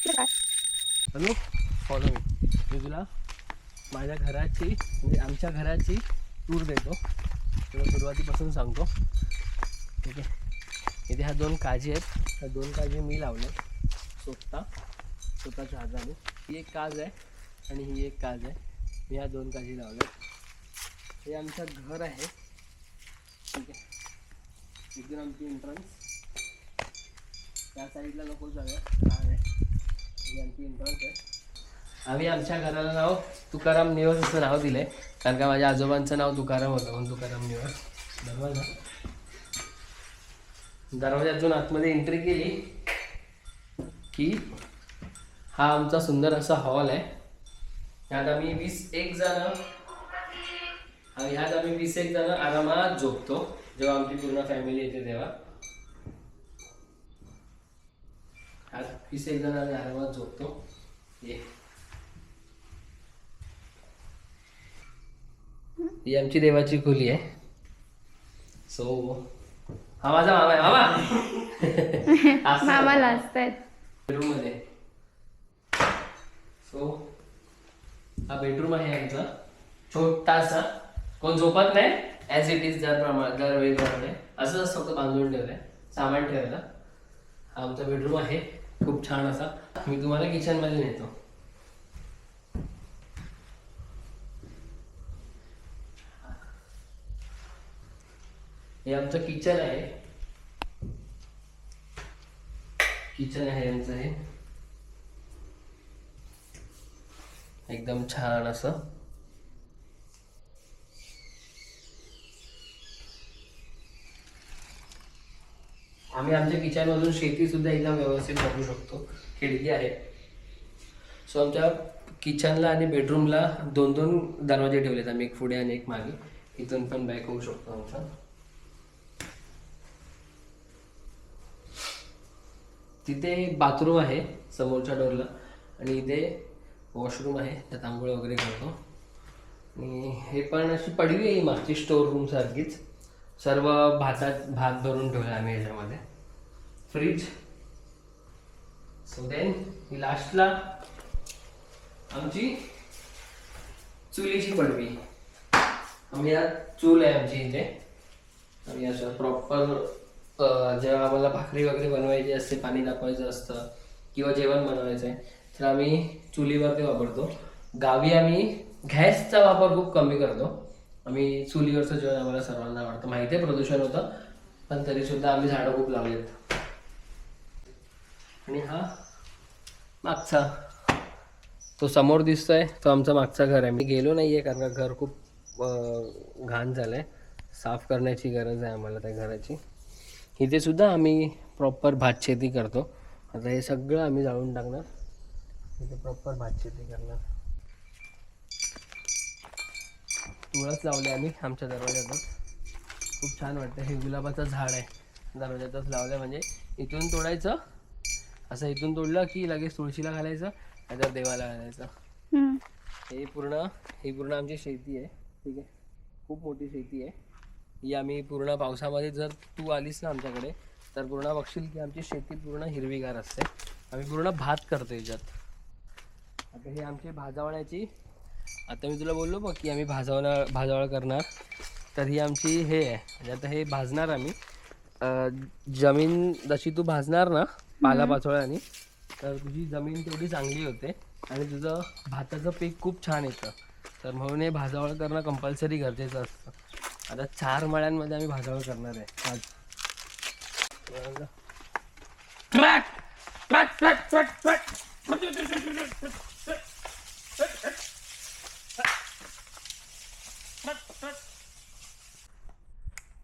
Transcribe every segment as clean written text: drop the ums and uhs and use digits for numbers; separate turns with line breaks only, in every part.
Hello follow me तुला माझ्या घराची म्हणजे आमच्या घराची टूर देतो. तुला सुरुवातीपासून सांगतो. ठीक आहे. इथे ह्या 2 काजी आहेत. ह्या 2 काजी मी लावले स्वतःच्या हाताने. ही एक काज आहे आणि ही एक काज आहे. मी ह्या 2 काजी लावल्या. हे आमचं घर आहे. ठीक आहे. इथून आमची एंट्रन्स त्या साईडला नको जाऊया, छान आहे. ही आमची एंट्रन्स आहे. आम्ही आमच्या घराला नाव तुकाराम निवास असं नाव दिलं आहे, कारण का माझ्या आजोबांचं नाव तुकाराम होतं म्हणून तुकाराम निवास. दरवाजातून आतमध्ये एंट्री केली की हा आमचा सुंदर असा हॉल आहे. ह्यात आम्ही 21 जण आरामात झोपतो. जेव्हा आमची पूर्ण फॅमिली येते तेव्हा आज 21 जण आम्ही आरामात झोपतो. ही आमची देवाची खोली आहे. सो हा माझा मामा आहे. मामा
मामाला असतात
बेडरूम मध्ये. सो हा बेडरूम आहे आमचा छोटासा. कोण झोपत नाही, ॲज इट इज दरवेळेप्रमाणे असंच फक्त बांधून ठेवलंय सामान ठेवायला. हा आमचा बेडरूम आहे खूप छान असा. मी तुम्हाला किचन मध्ये नेतो. हे आमचं किचन आहे. आमचं हे एकदम छान असं. आम्ही आमच्या किचन मधून शेती सुद्धा एकदम व्यवस्थित बघू शकतो. खिडकी आहे. सो आमच्या किचनला आणि बेडरूमला 2 दरवाजे ठेवलेत आम्ही, एक पुढे आणि एक मागे. इथून पण बॅक होऊ शकतो आमचा. तिथे बाथरूम आहे समोरच्या डोरला आणि इथे वॉशरूम आहे, त्यात आंघोळ वगैरे करतो. आणि हे पण अशी पडवी आहे मागची स्टोर रूम सारखीच. सर्व भात भरून ठेवला आम्ही ह्याच्यामध्ये. फ्रीज. सो देन लास्टला आमची चुलीची पडवी. आम्ही या चूल आहे आमची इथे. आणि असं प्रॉपर जेव्हा आम्हाला भाकरी वगैरे बनवायची असते, पाणी तापवायचं असतं किंवा जेवण बनवायचं आहे तर आम्ही चुलीवर ते वापरतो. गावी आम्ही गॅसचा वापर खूप कमी करतो. आम्ही चुलीवरचं जेवण आम्हाला सर्वांना आवडतं. माहिती आहे प्रदूषण होतं, पण तरी सुद्धा आम्ही झाडं खूप लावलेत. आणि हा मागचा तो समोर दिसतोय तो आमचा मागचा घर आहे. मी गेलो नाहीये कारण का घर खूप घाण झालंय. साफ करण्याची गरज आहे आम्हाला त्या घराची. इथे सुद्धा आम्ही प्रॉपर भात शेती करतो. आता हे सगळं आम्ही जाळून टाकणार. इथे प्रॉपर भात शेती करणार. तुळस लावले आम्ही आमच्या दरवाज्यातच. खूप छान वाटतं. हे गुलाबाचं झाड आहे, दरवाज्यातच लावलं म्हणजे इथून तोडायचं, असं इथून तोडलं की लगेच तुळशीला घालायचं, नाहीतर देवाला घालायचं. ही पूर्ण आमची शेती आहे. ठीक आहे. खूप मोठी शेती आहे ही. आम्ही पूर्ण पावसामध्ये जर तू आलीस ना आमच्याकडे तर पूर्ण बघशील की आमची शेती पूर्ण हिरवीगार असते. आम्ही पूर्ण भात करतो याच्यात. आता हे आमची भाजावळ्याची, आता मी तुला बोललो बघ की आम्ही भाजावळ करणार, तर ही आमची हे आहे. म्हणजे आता हे भाजणार आम्ही. जमीन जशी तू भाजणार ना पालापाचोळ्याने तर तुझी जमीन तेवढी चांगली होते आणि तुझं भाताचं पीक खूप छान येतं. तर म्हणून हे भाजावळ करणं कंपल्सरी गरजेचं असतं. आता 4 मळ्यांमध्ये आम्ही भाजावळ करणार आहे आज.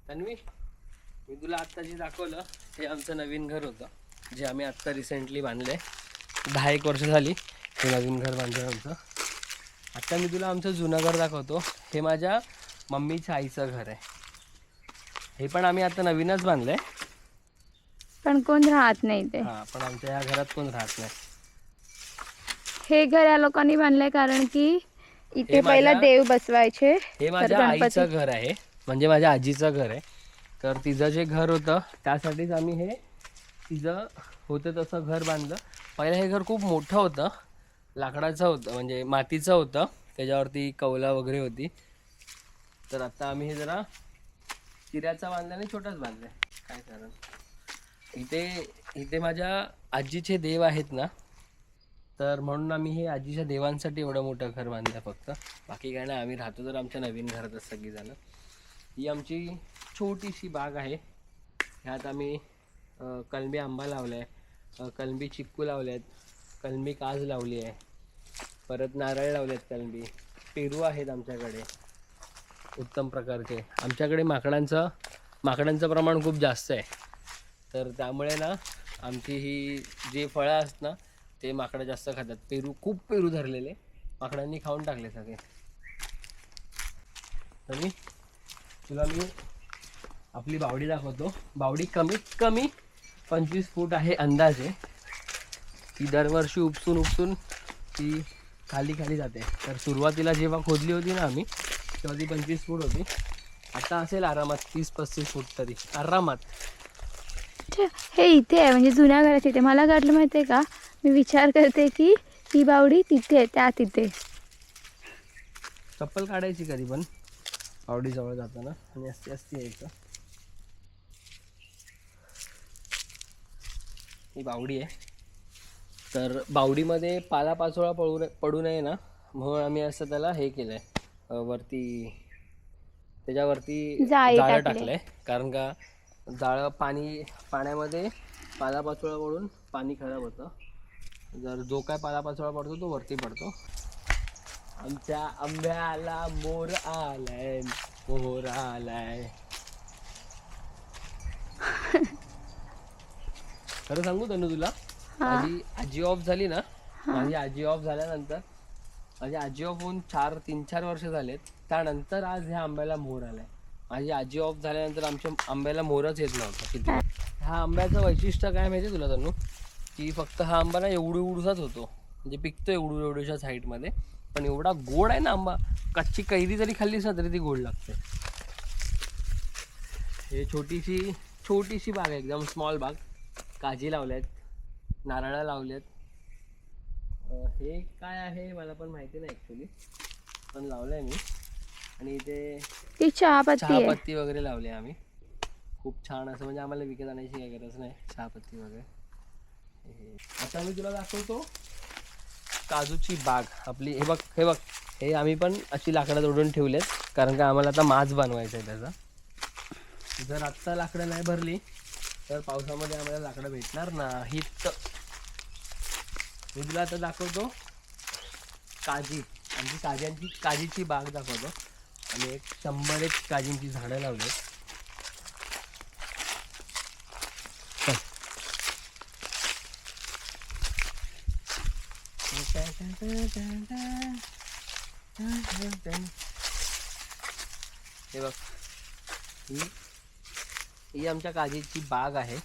तन्वी, मी तुला आत्ता जे दाखवलं हे आमचं नवीन घर होतं, जे आम्ही आत्ता रिसेंटली बांधलं. 10-1 वर्ष झाली हे नवीन घर बांधलं आमचं. आत्ता मी तुला आमचं जुनं घर दाखवतो. हे माझ्या मम्मीच्या आईचं घर आहे. हे पण आम्ही आता नवीनच बांधलंय,
पण कोण राहत नाही ते.
हां, पण आमच्या या घरात कोण राहत नाही.
हे घर या लोकांनी बांधलंय कारण की इथे पहिला देव बसवायचे.
हे माझ्या आईचं घर आहे, म्हणजे माझ्या आजीचं घर आहे. तर तिचं जे घर होतं त्यासाठीच आम्ही हे तिचं होतं तसं घर बांधलं. पहिलं हे घर खूप मोठं होतं, लाकडाचं होतं म्हणजे मातीचं होतं, त्याच्यावरती कौला वगैरे होती. तर आता आम्ही हे जरा चिऱ्याचा बांधला आणि छोटाच बांधलाय. काय कारण इथे इथे माझ्या आजीचे देव आहेत ना, तर म्हणून आम्ही हे आजीच्या देवांसाठी एवढं मोठं घर बांधलं फक्त. बाकी काय नाही, आम्ही राहतो तर आमच्या नवीन घरातच सगळीजणं. ही आमची छोटीशी बाग आहे. ह्यात आम्ही कलमी आंबा लावला आहे, कलमी चिक्कू लावले आहेत, कलमी काज लावली आहे, परत नारळ लावले आहेत, कलमी पेरू आहेत आमच्याकडे उत्तम प्रकारचे. आमच्याकडे माकडांचं प्रमाण खूप जास्त आहे, तर त्यामुळे ना आमची ही जे फळं असतात ना ते माकडं जास्त खातात. खूप पेरू धरलेले माकडांनी खाऊन टाकले सगळे. तर तुला मी आपली बावडी दाखवतो. बावडी कमीत कमी 25 फूट आहे अंदाजे. ती दरवर्षी उपसून ती खाली जाते. तर सुरुवातीला जेव्हा खोदली होती ना आम्ही, तेव्हा ती 25 फूट होती. आता असेल आरामात 30-35 फूट तरी आरामात.
हे इथे आहे म्हणजे जुन्या घरात इथे. मला वाटलं माहिती आहे का, मी विचार करते की ही बावडी तिथे आहे, त्या तिथे.
चप्पल काढायची कधी पण बावडीजवळ जाताना आणि असती यायचं. ही बावडी आहे. तर बावडीमध्ये पालापाचोळा पडू नये ना, म्हणून आम्ही असं त्याला हे केलं आहे, वरती त्याच्यावरती जाळं टाकलंय. कारण का पाण्यामध्ये पालापाचोळा पडून पाणी खराब होतं. जर जो काय पालापाचोळा पडतो तो वरती पडतो. आमच्या आंब्याला मोर आलाय, मोर आलाय. खरं सांगू तनु तुला, माझी आजी ऑफ झाली ना, माझी आजी ऑफ झाल्यानंतर, माझी आजी ऑफ होऊन 3-4 वर्ष झालेत, त्यानंतर आज ह्या आंब्याला मोर आलाय. माझी आजी ऑफ झाल्यानंतर आमच्या आंब्याला मोरच येत नव्हता किती. ह्या आंब्याचं वैशिष्ट्य काय माहिती तुला तनु, की फक्त हा आंबा ना एवढूसाच होतो, म्हणजे पिकतो एवढ्याशा साईडमध्ये, पण एवढा गोड आहे ना आंबा. कच्ची कैरी जरी खाल्लीस ना तरी ती गोड लागते. हे छोटीशी बाग आहे, एकदम स्मॉल बाग. काजी लावल्यात, नारळं लावल्यात. हे काय आहे मला पण माहिती नाही ॲक्च्युली, पण लावलंय मी. आणि इथे चहापत्ती वगैरे लावली आम्ही. खूप छान असं, म्हणजे आम्हाला विकत आणायची काही गरज नाही चहापत्ती वगैरे. आता मी तुला दाखवतो काजूची बाग आपली. हे बघ हे आम्ही पण अशी लाकडं तोडून ठेवलेत, कारण का आम्हाला आता माज बनवायचा आहे त्याचा. जर आत्ता लाकडं नाही भरली तर पावसामध्ये आम्हाला लाकडं भेटणार नाहीत. मी तुला आता दाखवतो काजीची बाग दाखवतो. आणि 100 काजींची झाडं लावली. हे बघ, ही आमच्या काजीची बाग आहे.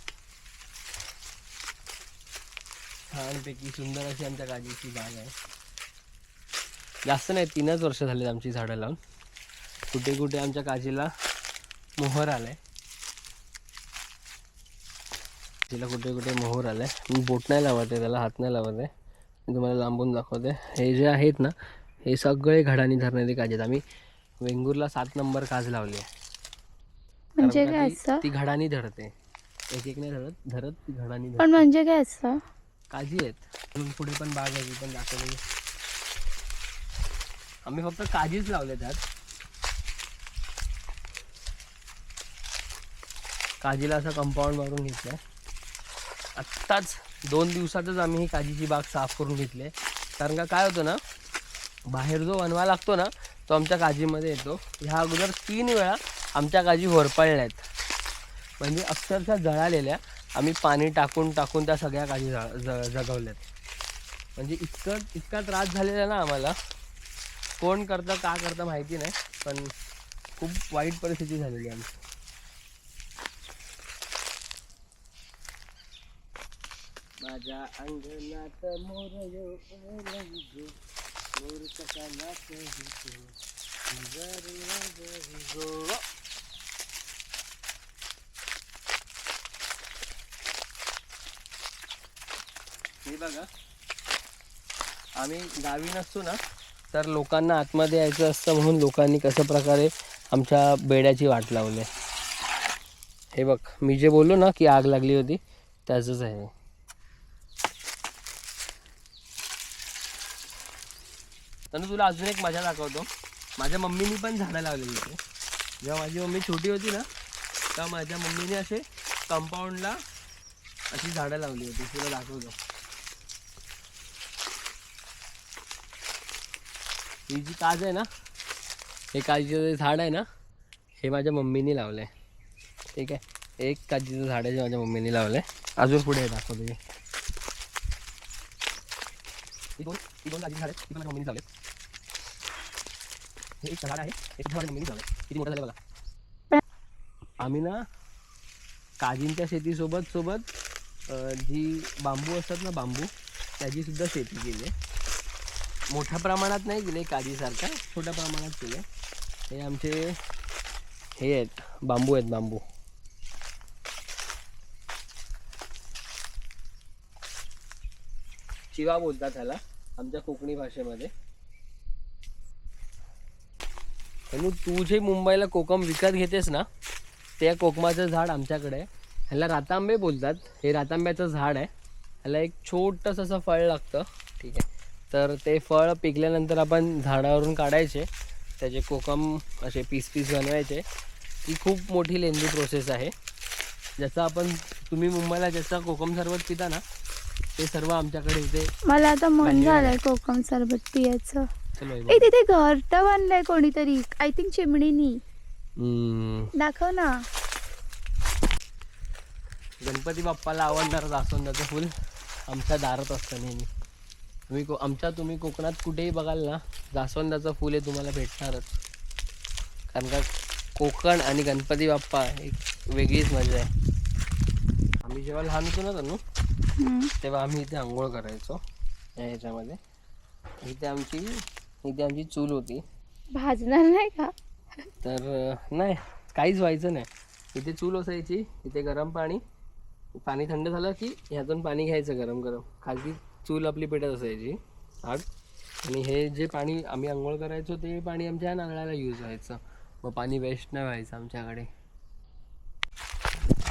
छानपैकी सुंदर अशी आमच्या काजीची बाग आहे. जास्त नाही, 3च वर्ष झालीत आमची झाडं लावून. कुठे कुठे आमच्या काजीला मोहर आलाय, तिला कुठे कुठे मोहर आलाय. मी बोट नाही लावत आहे त्याला, हात नाही लावत आहे. मी तुम्हाला लांबून दाखवते. हे जे आहेत ना, हे सगळे घडानी धरणारे काजी आहेत. आम्ही वेंगुर्ला 7 नंबर काज लावली आहे.
म्हणजे काय असतं?
ती घडानी धरते, एक नाही धरत ती घडानी धरते.
पण म्हणजे काय असतं?
काजी आहेत. पुढे पण बाग आहे, ती पण दाखवली. आम्ही फक्त काजीच लावले त्यात. काजीला असं कंपाऊंड मारून घेतलंय. आत्ताच 2 दिवसातच आम्ही ही काजीची बाग साफ करून घेतली. कारण का काय होतं ना, बाहेर जो वनवा लागतो ना तो आमच्या काजीमध्ये येतो. ह्या अगोदर 3 वेळा आमच्या काजी होरपळल्या आहेत, म्हणजे अक्षरशः जळालेल्या. आम्ही पाणी टाकून त्या सगळ्या काजी जगवल्यात. म्हणजे इतका त्रास झालेला ना आम्हाला. कोण करतं का करतं माहिती नाही, पण खूप वाईट परिस्थिती झालेली आमची. माझ्या अंगणात मोर मोर कसा नाचतो. हे बघा, आम्ही गावी नसतो ना तर लोकांना आतमध्ये यायचं असतं म्हणून लोकांनी कसं प्रकारे आमच्या बेड्याची वाट लावली. हे बघ, मी जे बोललो ना की आग लागली होती त्याचंच आहे. तर तुला अजून एक मजा दाखवतो. माझ्या मम्मीनी पण झाडं लावलेली होती. जेव्हा माझी मम्मी छोटी होती ना तेव्हा माझ्या मम्मीने असे कंपाऊंडला अशी झाडं लावली होती. तुला दाखवतो. ही जी काज आहे ना, हे काजीचं जे झाड आहे ना हे माझ्या मम्मीने लावलं आहे. ठीक आहे, एक काजीचं झाड आहे जे माझ्या मम्मीने लावलं आहे. अजून पुढे दाखवतो. ही दोन काजीची झाड आहेत, ती पण माझ्या मम्मीने लावले. हे एक झाड आहे, एक झाड मम्मीने लावलं. किती मोठं झालं बघा. आम्ही ना काजींच्या शेतीसोबत जी बांबू असतात ना, बांबू त्याची सुद्धा शेती केली आहे. मोठ्या प्रमाणात नाही केले, काजीसारखा छोट्या प्रमाणात केले. हे आमचे हे आहेत, बांबू आहेत, बांबू. चिवा बोलतात त्याला आमच्या कोकणी भाषेमध्ये. आणि तू जे मुंबईला कोकम विकत घेतेस ना त्या कोकमाचं झाड आमच्याकडे आहे. ह्याला रातांबे बोलतात. हे रातांब्याचं झाड आहे. ह्याला एक छोटंसं असं फळ लागतं. ठीक आहे, तर ते फळ पिकल्यानंतर आपण झाडावरून काढायचे, त्याचे कोकम असे पीस बनवायचे. ही खूप मोठी लेंदी प्रोसेस आहे. ज्याचा तुम्ही मुंबईला ज्याचा कोकम सरबत पिता ना ते सर्व आमच्याकडे इथे.
मला आता मन झालंय कोकम सरबत पियाचं.
चलो
ए तिथे घरट बांधलंय कोणीतरी, आय थिंक चिमणीनी. दाखव ना.
गणपती बाप्पाला आवडणारं जास्वंदाचं फुल आमच्या दारात असतं नेहमी. तुम्ही कोकणात कुठेही बघाल ना जास्वंदाचं फुल हे तुम्हाला भेटणारच. कारण का कोकण आणि गणपती बाप्पा एक वेगळीच मजा आहे. आम्ही जेव्हा लहान होतो ना तनु तेव्हा आम्ही इथे आंघोळ करायचो या ह्याच्यामध्ये. इथे आमची चूल होती.
भाजणार नाही का?
तर नाही, काहीच व्हायचं नाही. इथे चूल असायची, इथे गरम पाणी थंड झालं की ह्यातून पाणी घ्यायचं गरम. खाली चूल आपली पेटत असायची आग. आणि हे जे पाणी आम्ही आंघोळ करायचो ते पाणी आमच्या नारळाला यूज व्हायचं. मग पाणी वेस्ट नाही व्हायचं आमच्याकडे.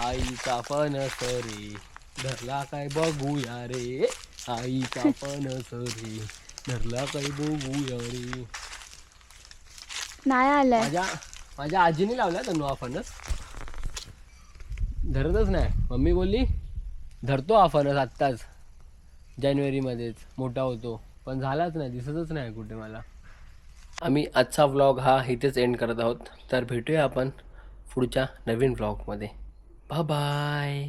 आईचा फणस रे धरला काय बघूया रे, आईचा फणस रे धरला काय बघूया रे.
नाही आलंय.
माझ्या आजीने लावला तनु हा फणस. धरतच नाही. मम्मी बोलली धरतो हा फणस आत्ताच जानेवारीमध्येच मोठा होतो, पण झालाच नाही, दिसतच नाही कुठे मला. आम्ही आजचा व्लॉग हा इथेच एंड करत आहोत. तर भेटूया आपण पुढच्या नवीन व्लॉगमध्ये. Bye bye.